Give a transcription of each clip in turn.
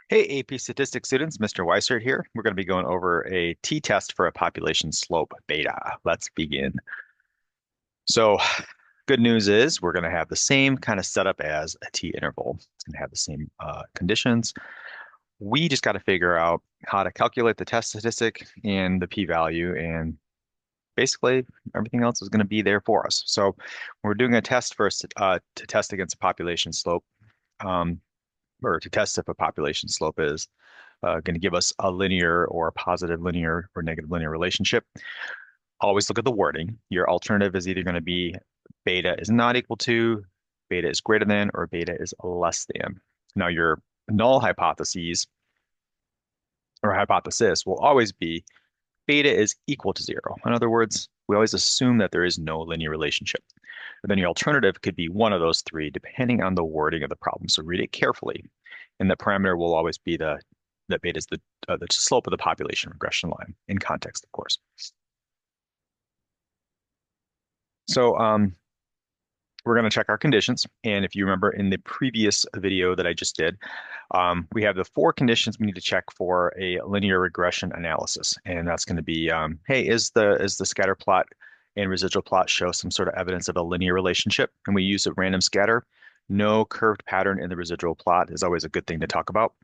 Hey, AP Statistics students, Mr. Weissert here. We're going to be going over a t-test for a population slope beta. Let's begin. So, good news is we're going to have the same kind of setup as a t-interval. It's going to have the same conditions. We just got to figure out how to calculate the test statistic and the p-value, and basically everything else is going to be there for us. So, we're doing a test first to test against a population slope, um, or to test if a population slope is going to give us a linear or a positive linear or negative linear relationship. Always look at the wording. Your alternative is either going to be beta is not equal to, beta is greater than, or beta is less than. Now, your null hypotheses or hypothesis will always be beta is equal to zero. In other words, we always assume that there is no linear relationship. But then your alternative could be one of those three, depending on the wording of the problem. So read it carefully. And the parameter will always be that beta is the slope of the population regression line in context, of course. So we're going to check our conditions. And if you remember in the previous video that I just did, we have the four conditions we need to check for a linear regression analysis. And that's going to be, hey, is the scatter plot and residual plot show some sort of evidence of a linear relationship? And we use a random scatter. No curved pattern in the residual plot is always a good thing to talk about.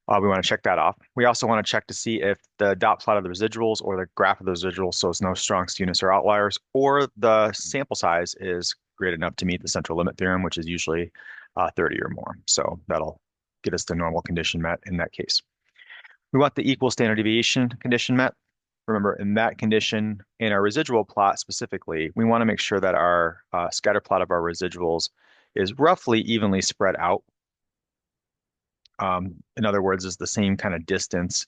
We want to check that off. We also want to check to see if the dot plot of the residuals or the graph of the residuals shows no strong skewness or outliers, or the sample size is great enough to meet the central limit theorem, which is usually 30 or more. So that'll get us the normal condition met in that case. We want the equal standard deviation condition met. Remember, in that condition, in our residual plot specifically, we want to make sure that our scatter plot of our residuals is roughly evenly spread out. In other words, is the same kind of distance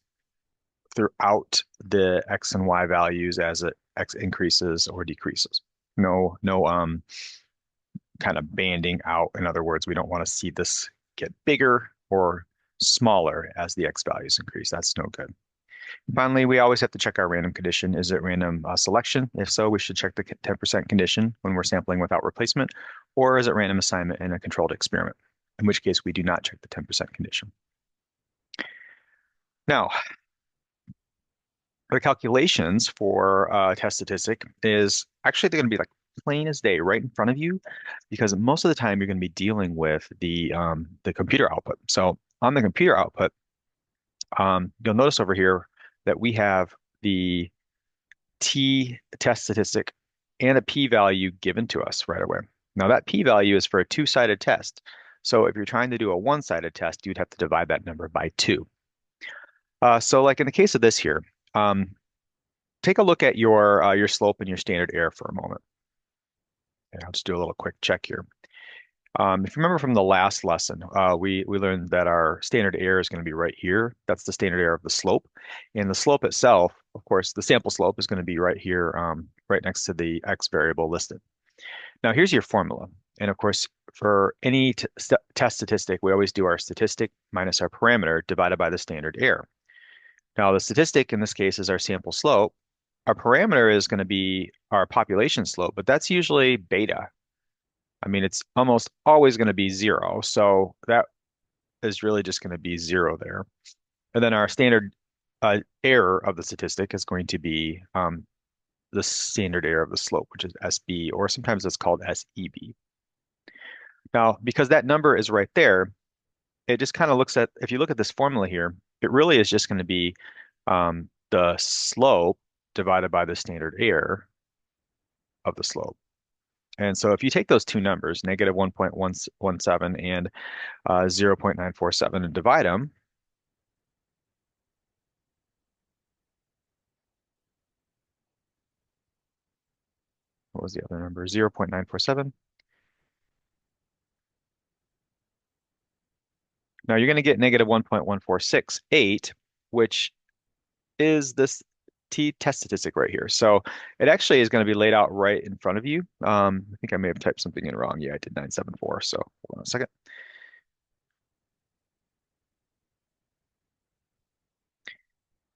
throughout the X and Y values as it X increases or decreases. No kind of banding out. In other words, we don't want to see this get bigger or smaller as the X values increase. That's no good. Finally, we always have to check our random condition. Is it random selection? If so, we should check the 10% condition when we're sampling without replacement, or is it random assignment in a controlled experiment? In which case, we do not check the 10% condition. Now, the calculations for test statistic is actually they're going to be like plain as day right in front of you, because most of the time you're going to be dealing with the computer output. So on the computer output, you'll notice over here that we have the t test statistic and a p-value given to us right away. Now that p-value is for a two-sided test. So if you're trying to do a one-sided test, you'd have to divide that number by two. So like in the case of this here, um, take a look at your slope and your standard error for a moment. And I'll just do a little quick check here. If you remember from the last lesson, we learned that our standard error is going to be right here. That's the standard error of the slope. And the slope itself, of course, the sample slope is going to be right here, right next to the x variable listed. Now, here's your formula. And of course, for any test statistic, we always do our statistic minus our parameter divided by the standard error. Now, the statistic in this case is our sample slope. Our parameter is going to be our population slope, but that's usually beta. I mean, it's almost always going to be zero. So that is really just going to be zero there. And then our standard error of the statistic is going to be the standard error of the slope, which is SB, or sometimes it's called SEB. Now, because that number is right there, it just kind of looks at, if you look at this formula here, it really is just going to be the slope divided by the standard error of the slope. And so if you take those two numbers, negative 1.117 and 0.947, and divide them, what was the other number? 0.947. Now you're going to get negative 1.1468, which is this t-test statistic right here. So it actually is going to be laid out right in front of you. I think I may have typed something in wrong. Yeah, I did 974. So hold on a second.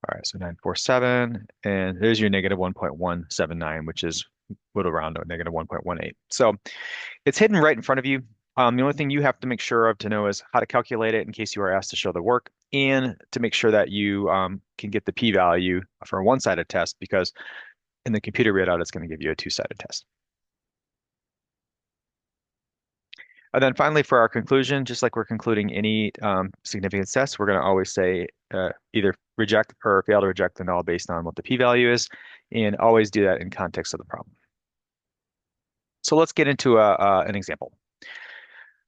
All right, so 947, and there's your negative 1.179, which is would round to negative 1.18. So it's hidden right in front of you. The only thing you have to make sure of to know is how to calculate it in case you are asked to show the work and to make sure that you can get the p-value for a one-sided test because in the computer readout, it's going to give you a two-sided test. And then finally, for our conclusion, just like we're concluding any significance test, we're going to always say either reject or fail to reject the null based on what the p-value is, and always do that in context of the problem. So let's get into an example.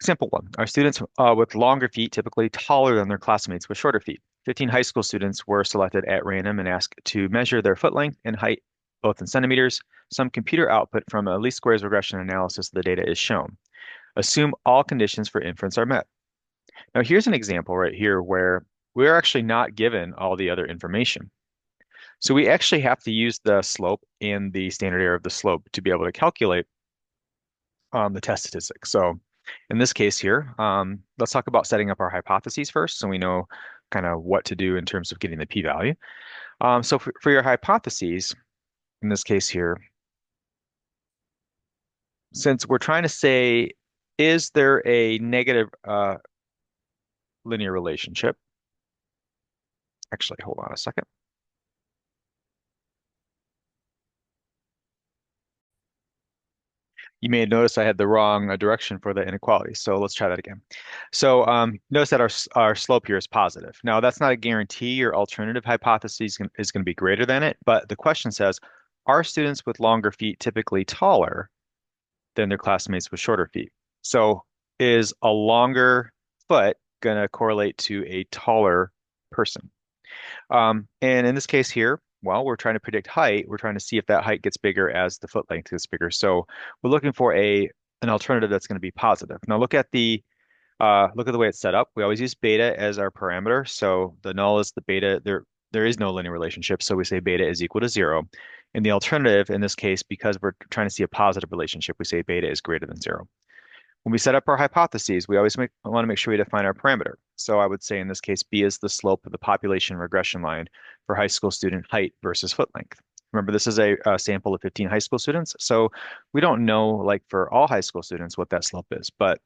Simple one. Our students with longer feet typically taller than their classmates with shorter feet. 15 high school students were selected at random and asked to measure their foot length and height, both in centimeters. Some computer output from a least squares regression analysis of the data is shown. Assume all conditions for inference are met. Now, here's an example right here where we're actually not given all the other information. So we actually have to use the slope and the standard error of the slope to be able to calculate the test statistics. So in this case here, let's talk about setting up our hypotheses first so we know kind of what to do in terms of getting the p-value. So for your hypotheses, in this case here, since we're trying to say, is there a negative linear relationship? Actually, hold on a second. You may have noticed I had the wrong direction for the inequality. So let's try that again. So notice that our slope here is positive. Now, that's not a guarantee. Your alternative hypothesis is going to be greater than it. But the question says, are students with longer feet typically taller than their classmates with shorter feet? So is a longer foot going to correlate to a taller person? And in this case here, well, we're trying to predict height. We're trying to see if that height gets bigger as the foot length gets bigger. So we're looking for an alternative that's going to be positive. Now look at the way it's set up. We always use beta as our parameter. So the null is the beta. There is no linear relationship. So we say beta is equal to 0. And the alternative in this case, because we're trying to see a positive relationship, we say beta is greater than 0. When we set up our hypotheses, we always want to make sure we define our parameter. So I would say in this case, B is the slope of the population regression line for high school student height versus foot length. Remember, this is a sample of 15 high school students. So we don't know, like for all high school students, what that slope is, but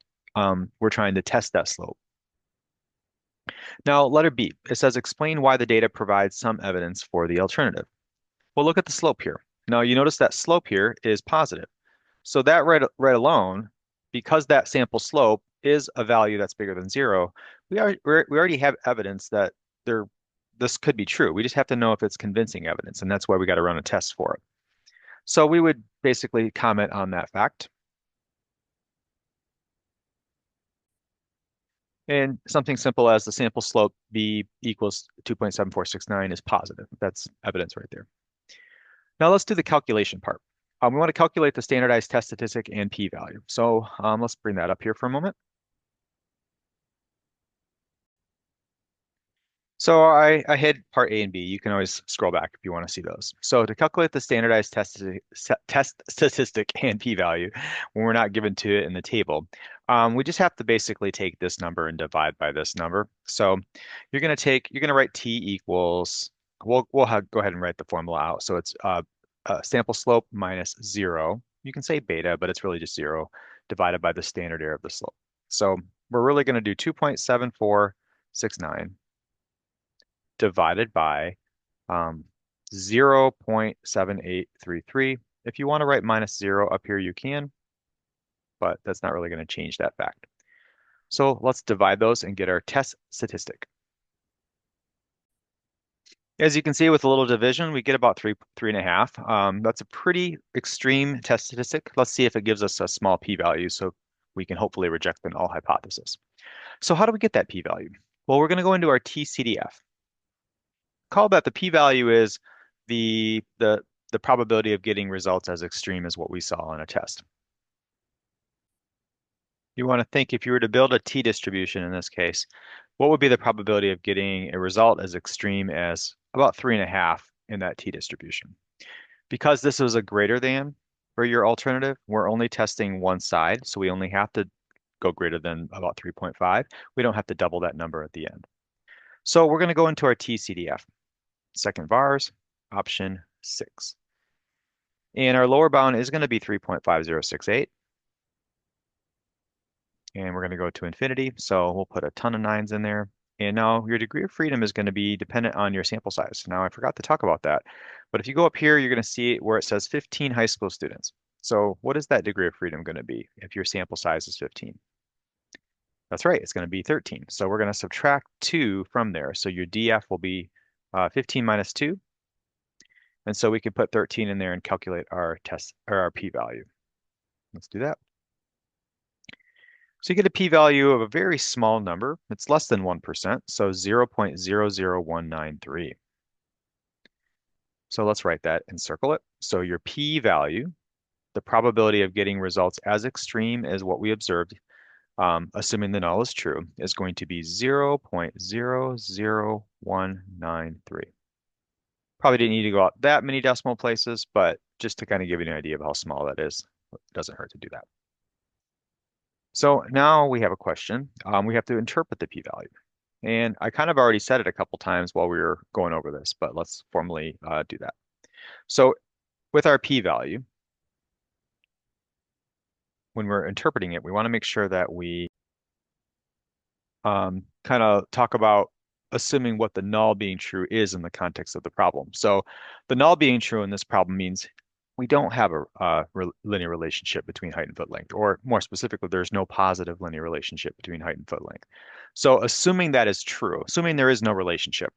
we're trying to test that slope. Now, letter B, it says explain why the data provides some evidence for the alternative. Well, look at the slope here. Now, you notice that slope here is positive. So that right alone, because that sample slope is a value that's bigger than 0, we already have evidence that this could be true. We just have to know if it's convincing evidence, and that's why we got to run a test for it. So we would basically comment on that fact. And something simple as the sample slope B equals 2.7469 is positive. That's evidence right there. Now let's do the calculation part. We want to calculate the standardized test statistic and p-value. So let's bring that up here for a moment. So I hid part A and B. You can always scroll back if you want to see those. So to calculate the standardized test statistic and p-value when we're not given to it in the table, we just have to basically take this number and divide by this number. So you're going to write t equals, go ahead and write the formula out. So it's sample slope minus 0. You can say beta, but it's really just 0 divided by the standard error of the slope. So we're really going to do 2.7469 divided by 0.7833. If you want to write minus 0 up here, you can, but that's not really going to change that fact. So let's divide those and get our test statistic. As you can see, with a little division, we get about 3.5. That's a pretty extreme test statistic. Let's see if it gives us a small p-value so we can hopefully reject the null hypothesis. So how do we get that p-value? Well, we're going to go into our TCDF. Call that the p-value is the probability of getting results as extreme as what we saw on a test. You want to think if you were to build a t-distribution in this case, what would be the probability of getting a result as extreme as about 3.5 in that t-distribution? Because this was a greater than for your alternative, we're only testing one side, so we only have to go greater than about 3.5. We don't have to double that number at the end. So we're going to go into our TCDF. Second vars, option 6. And our lower bound is going to be 3.5068. and we're going to go to infinity. So we'll put a ton of nines in there. And now your degree of freedom is going to be dependent on your sample size. Now I forgot to talk about that, but if you go up here, you're going to see where it says 15 high school students. So what is that degree of freedom going to be if your sample size is 15? That's right, it's going to be 13. So we're going to subtract 2 from there. So your DF will be 15 minus 2. And so we can put 13 in there and calculate our test or our p-value. Let's do that. So you get a p-value of a very small number. It's less than 1%, so 0.00193. So let's write that and circle it. So your p-value, the probability of getting results as extreme as what we observed, assuming the null is true, is going to be 0.00193. Probably didn't need to go out that many decimal places, but just to kind of give you an idea of how small that is, it doesn't hurt to do that. So now we have a question. We have to interpret the p-value. And I kind of already said it a couple times while we were going over this, but let's formally do that. So with our p-value, when we're interpreting it, we want to make sure that we kind of talk about assuming what the null being true is in the context of the problem. So the null being true in this problem means we don't have a linear relationship between height and foot length, or more specifically, there's no positive linear relationship between height and foot length. So assuming that is true, assuming there is no relationship,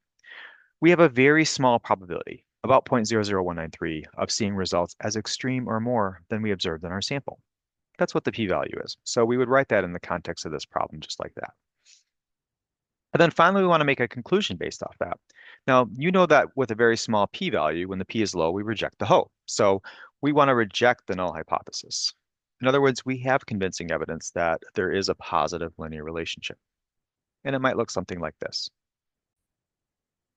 we have a very small probability, about 0.00193, of seeing results as extreme or more than we observed in our sample. That's what the p-value is. So we would write that in the context of this problem just like that. And then finally, we want to make a conclusion based off that. Now, you know that with a very small p-value, when the p is low, we reject the hope. So we want to reject the null hypothesis. In other words, we have convincing evidence that there is a positive linear relationship. And it might look something like this.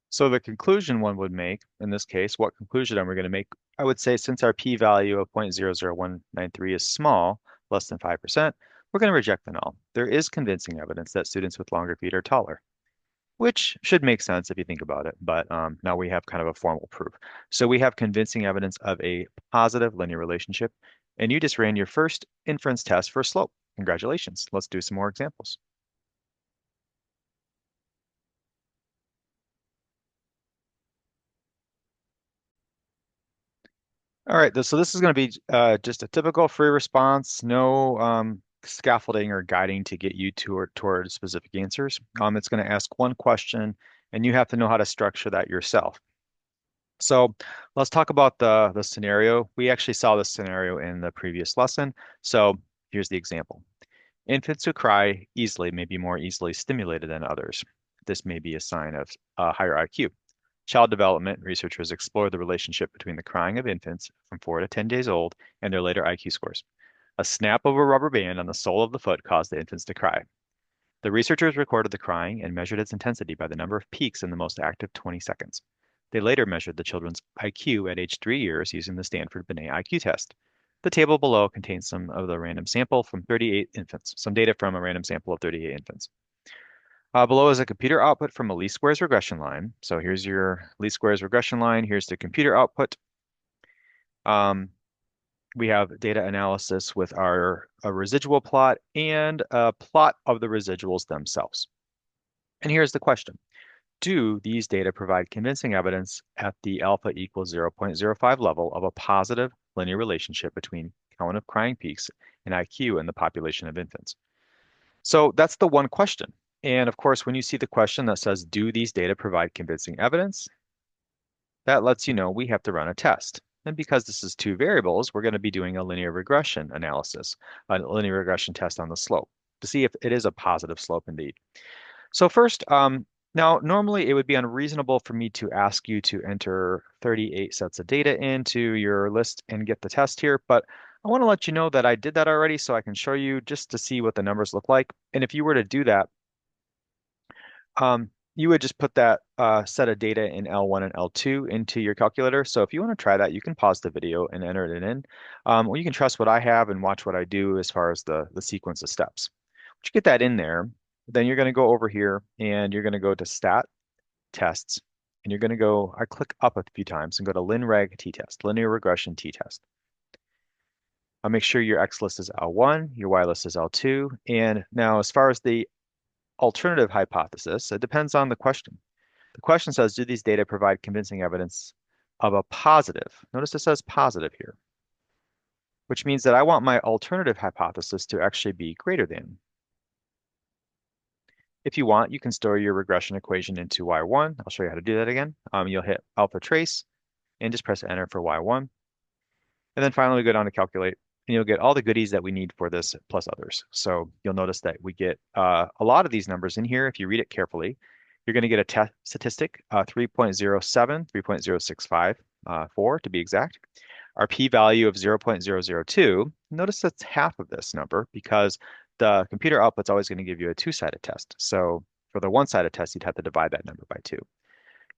So the conclusion one would make, in this case, what conclusion are we going to make? I would say since our p-value of 0.00193 is small, less than 5%, we're going to reject the null. There is convincing evidence that students with longer feet are taller, which should make sense if you think about it. But now we have kind of a formal proof. So we have convincing evidence of a positive linear relationship, and you just ran your first inference test for slope. Congratulations. Let's do some more examples. All right, so this is going to be just a typical free response, no scaffolding or guiding to get you toward specific answers. It's going to ask one question, and you have to know how to structure that yourself. So let's talk about the scenario. We actually saw this scenario in the previous lesson. So here's the example. Infants who cry easily may be more easily stimulated than others. This may be a sign of higher IQ. Child development researchers explore the relationship between the crying of infants from 4 to 10 days old and their later IQ scores. A snap of a rubber band on the sole of the foot caused the infants to cry. The researchers recorded the crying and measured its intensity by the number of peaks in the most active 20 seconds. They later measured the children's IQ at age 3 years using the Stanford Binet IQ test. The table below contains some of the random sample from 38 infants, some data from a random sample of 38 infants. Below is a computer output from a least squares regression line. So here's your least squares regression line. Here's the computer output. We have data analysis with our a residual plot and a plot of the residuals themselves. And here's the question. Do these data provide convincing evidence at the alpha equals 0.05 level of a positive linear relationship between count of crying peaks and IQ in the population of infants? So that's the one question. And of course, when you see the question that says, do these data provide convincing evidence? That lets you know we have to run a test. And because this is two variables, we're going to be doing a linear regression analysis, a linear regression test on the slope to see if it is a positive slope indeed. So first, now normally it would be unreasonable for me to ask you to enter 38 sets of data into your list and get the test here, but I want to let you know that I did that already so I can show you just to see what the numbers look like. And if you were to do that, you would just put that set of data in L1 and L2 into your calculator. So if you want to try that, you can pause the video and enter it in. Or you can trust what I have and watch what I do as far as the sequence of steps. Once you get that in there, then you're going to go over here and you're going to go to Stat Tests. And you're going to go, I click up a few times and go to LinReg t-test, linear regression t-test. I'll make sure your X list is L1, your Y list is L2. And now, as far as the alternative hypothesis, it depends on the question. The question says, do these data provide convincing evidence of a positive? Notice it says positive here, which means that I want my alternative hypothesis to actually be greater than. If you want, you can store your regression equation into Y1. I'll show you how to do that again. You'll hit alpha trace and just press enter for Y1. And then finally, we go down to calculate, and you'll get all the goodies that we need for this plus others. So you'll notice that we get a lot of these numbers in here. If you read it carefully, you're going to get a test statistic, 3.07, 3.065, 4 to be exact. Our p-value of 0.002, notice that's half of this number because the computer output's always going to give you a two-sided test. So for the one-sided test, you'd have to divide that number by 2.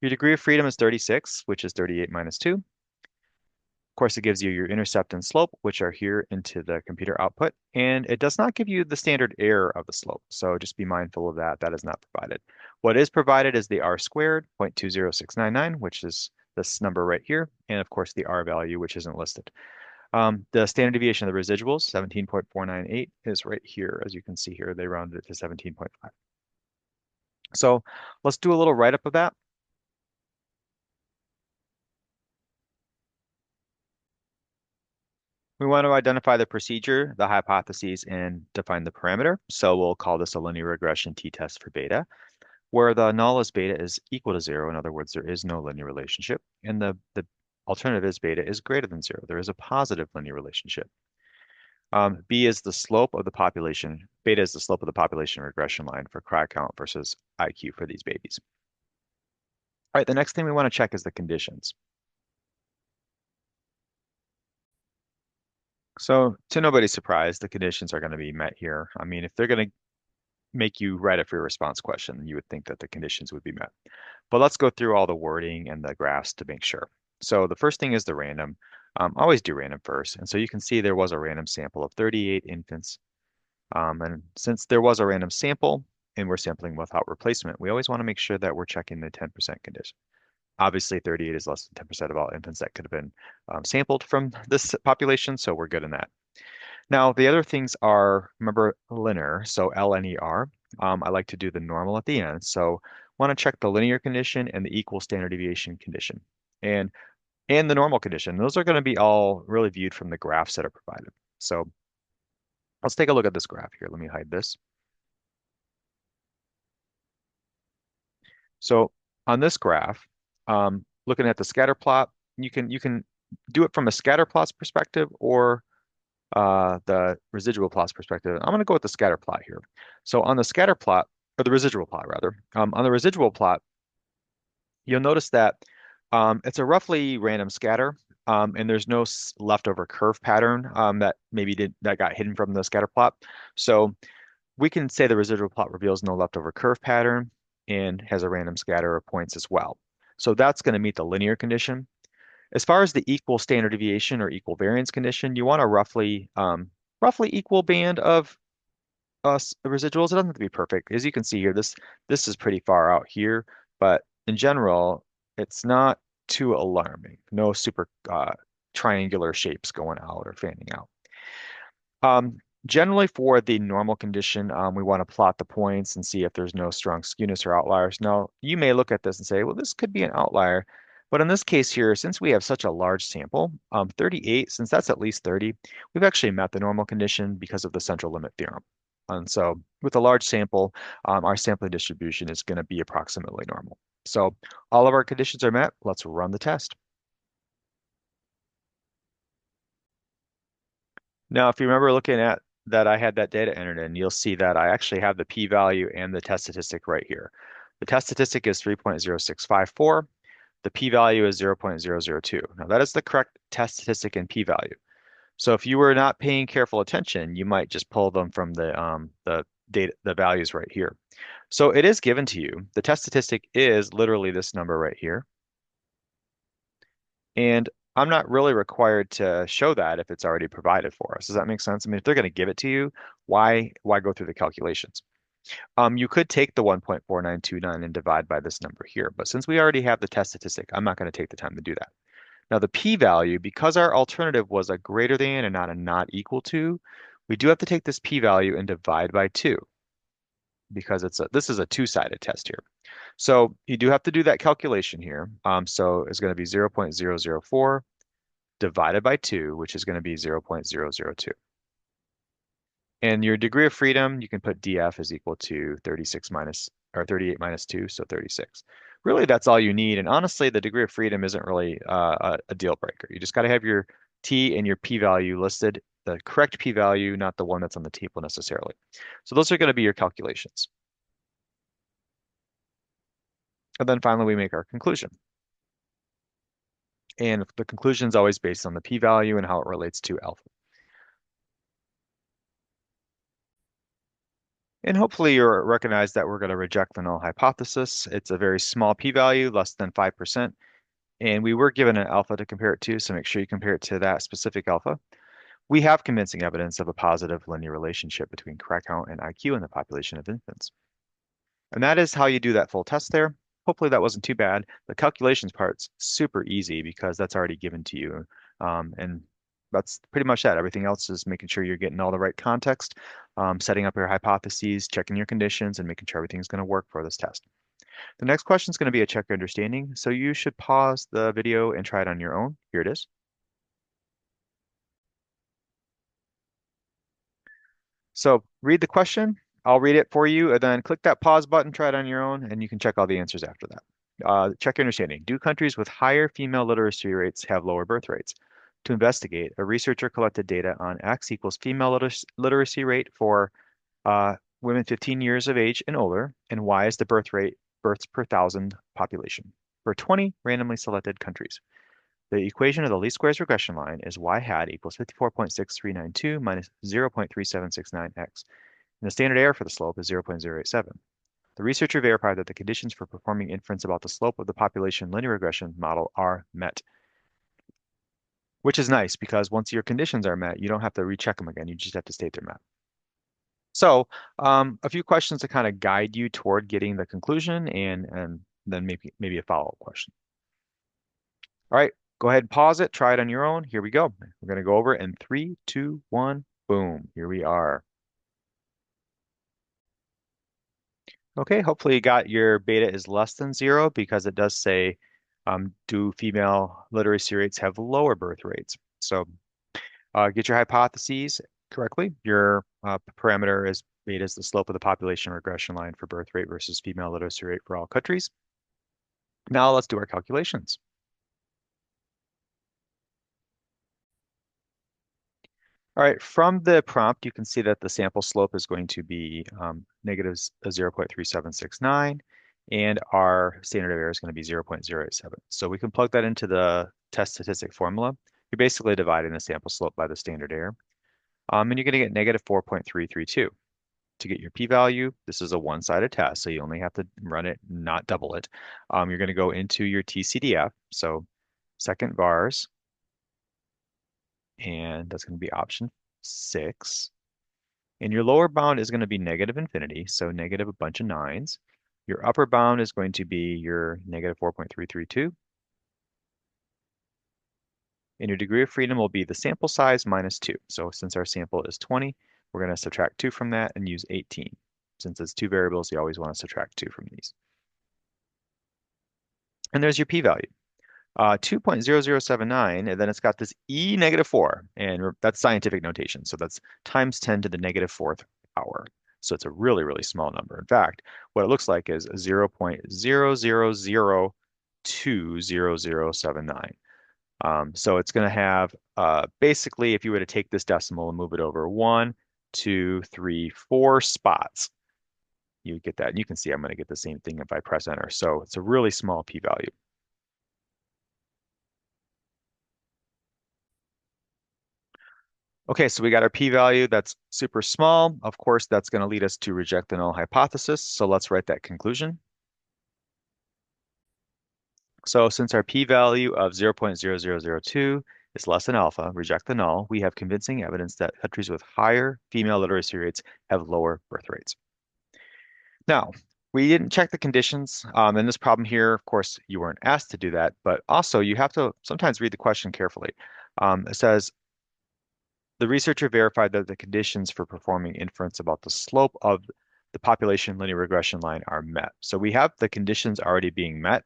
Your degree of freedom is 36, which is 38 minus 2. Of course, it gives you your intercept and slope, which are here into the computer output, and it does not give you the standard error of the slope. So just be mindful of that. That is not provided. What is provided is the R squared, 0.20699, which is this number right here, and of course the R value, which isn't listed. The standard deviation of the residuals, 17.498, is right here. As you can see here, they rounded it to 17.5. So let's do a little write-up of that. We want to identify the procedure, the hypotheses, and define the parameter. So we'll call this a linear regression t-test for beta, where the null is beta is equal to 0. In other words, there is no linear relationship. And the alternative is beta is greater than 0. There is a positive linear relationship. B is the slope of the population. Beta is the slope of the population regression line for cry count versus IQ for these babies. All right, the next thing we want to check is the conditions. So to nobody's surprise, the conditions are going to be met here. I mean, if they're going to make you write a free response question, you would think that the conditions would be met. But let's go through all the wording and the graphs to make sure. So the first thing is the random. Always do random first. And so you can see there was a random sample of 38 infants. And since there was a random sample and we're sampling without replacement, we always want to make sure that we're checking the 10% condition. Obviously, 38 is less than 10% of all infants that could have been sampled from this population, so we're good in that. Now, the other things are, remember, linear, so LNER. I like to do the normal at the end. So want to check the linear condition and the equal standard deviation condition. And the normal condition. Those are going to be all really viewed from the graphs that are provided. So let's take a look at this graph here. Let me hide this. So on this graph, looking at the scatter plot, you can do it from a scatter plots perspective or the residual plots perspective. I'm going to go with the scatter plot here. So on the scatter plot, or the residual plot rather, on the residual plot, you'll notice that it's a roughly random scatter, and there's no leftover curve pattern that got hidden from the scatter plot. So we can say the residual plot reveals no leftover curve pattern and has a random scatter of points as well. So that's going to meet the linear condition. As far as the equal standard deviation or equal variance condition, you want a roughly equal band of residuals. It doesn't have to be perfect. As you can see here, this is pretty far out here, but in general, it's not too alarming. No super triangular shapes going out or fanning out. Generally, for the normal condition, we want to plot the points and see if there's no strong skewness or outliers. Now, you may look at this and say, well, this could be an outlier. But in this case here, since we have such a large sample, 38, since that's at least 30, we've actually met the normal condition because of the central limit theorem. And so with a large sample, our sampling distribution is going to be approximately normal. So all of our conditions are met. Let's run the test. Now, if you remember looking at that I had that data entered in, you'll see that I actually have the p-value and the test statistic right here. The test statistic is 3.0654. The p-value is 0.002. Now, that is the correct test statistic and p-value. So if you were not paying careful attention, you might just pull them from the data, the values right here. So it is given to you. The test statistic is literally this number right here. And I'm not really required to show that if it's already provided for us. Does that make sense? I mean, if they're going to give it to you, why go through the calculations? You could take the 1.4929 and divide by this number here, but since we already have the test statistic, I'm not going to take the time to do that. Now the p-value, because our alternative was a greater than and not a not equal to, we do have to take this p-value and divide by 2 because this is a two-sided test here. So you do have to do that calculation here. So it's going to be 0.004 divided by 2, which is going to be 0.002. And your degree of freedom, you can put df is equal to 36 minus, or 38 minus 2, so 36. Really, that's all you need. And honestly, the degree of freedom isn't really a deal breaker. You just got to have your t and your p-value listed, the correct p-value, not the one that's on the table necessarily. So those are going to be your calculations. And then finally, we make our conclusion. And the conclusion is always based on the p-value and how it relates to alpha. And hopefully you recognize that we're going to reject the null hypothesis. It's a very small p-value, less than 5%. And we were given an alpha to compare it to, so make sure you compare it to that specific alpha. We have convincing evidence of a positive linear relationship between crack count and IQ in the population of infants. And that is how you do that full test there. Hopefully that wasn't too bad. The calculations part's super easy because that's already given to you. And that's pretty much that. Everything else is making sure you're getting all the right context, setting up your hypotheses, checking your conditions, and making sure everything's going to work for this test. The next question is going to be a check your understanding. So you should pause the video and try it on your own. Here it is. So read the question. I'll read it for you, and then click that pause button, try it on your own, and you can check all the answers after that. Check your understanding. Do countries with higher female literacy rates have lower birth rates? To investigate, a researcher collected data on X equals female literacy rate for women 15 years of age and older, and Y is the birth rate, births per thousand population, for 20 randomly selected countries. The equation of the least squares regression line is y hat equals 54.6392 minus 0.3769x, and the standard error for the slope is 0.087. The researcher verified that the conditions for performing inference about the slope of the population linear regression model are met, which is nice because once your conditions are met, you don't have to recheck them again. You just have to state they're met. So, a few questions to kind of guide you toward getting the conclusion, and then maybe a follow-up question. All right, go ahead and pause it. Try it on your own. Here we go. We're going to go over it in 3, 2, 1. Boom. Here we are. Okay, hopefully you got your beta is less than 0 because it does say, do female literacy rates have lower birth rates? So get your hypotheses correctly. Your parameter is beta is the slope of the population regression line for birth rate versus female literacy rate for all countries. Now let's do our calculations. All right, from the prompt, you can see that the sample slope is going to be negative 0.3769, and our standard error is going to be 0.087. So we can plug that into the test statistic formula. You're basically dividing the sample slope by the standard error. And you're going to get negative 4.332. To get your p-value, this is a one-sided test, so you only have to run it, not double it. You're going to go into your TCDF, so second vars, and that's going to be option 6. And your lower bound is going to be negative infinity, so negative a bunch of 9s. Your upper bound is going to be your negative 4.332. And your degree of freedom will be the sample size minus 2. So since our sample is 20, we're going to subtract 2 from that and use 18. Since it's two variables, you always want to subtract 2 from these. And there's your p-value. 2.0079, and then it's got this e negative 4, and that's scientific notation. So that's times 10 to the negative fourth power. So it's a really, really small number. In fact, what it looks like is 0.000200079. So it's going to have basically, if you were to take this decimal and move it over 1, 2, 3, 4 spots, you get that. And you can see I'm going to get the same thing if I press enter. So it's a really small p-value. Okay, so we got our p-value that's super small. Of course, that's going to lead us to reject the null hypothesis. So let's write that conclusion. So since our p-value of 0.0002 is less than alpha, reject the null, we have convincing evidence that countries with higher female literacy rates have lower birth rates. Now, We didn't check the conditions. And this problem here, of course, you weren't asked to do that, but also you have to sometimes read the question carefully. It says, the researcher verified that the conditions for performing inference about the slope of the population linear regression line are met. So we have the conditions already being met.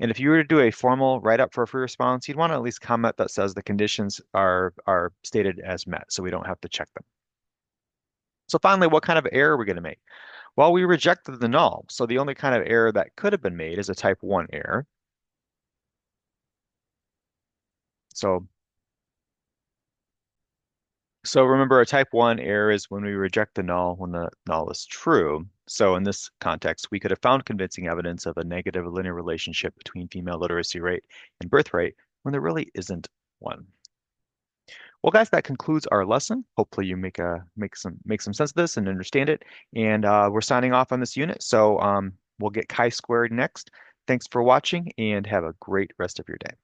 And if you were to do a formal write-up for a free response, you'd want to at least comment that says the conditions are stated as met, so we don't have to check them. So finally, what kind of error are we going to make? Well, we rejected the null, so the only kind of error that could have been made is a type 1 error. So, so remember, a type 1 error is when we reject the null when the null is true. So in this context, we could have found convincing evidence of a negative linear relationship between female literacy rate and birth rate when there really isn't one. Well, guys, that concludes our lesson. Hopefully, you make some sense of this and understand it. And we're signing off on this unit, so we'll get chi-squared next. Thanks for watching, and have a great rest of your day.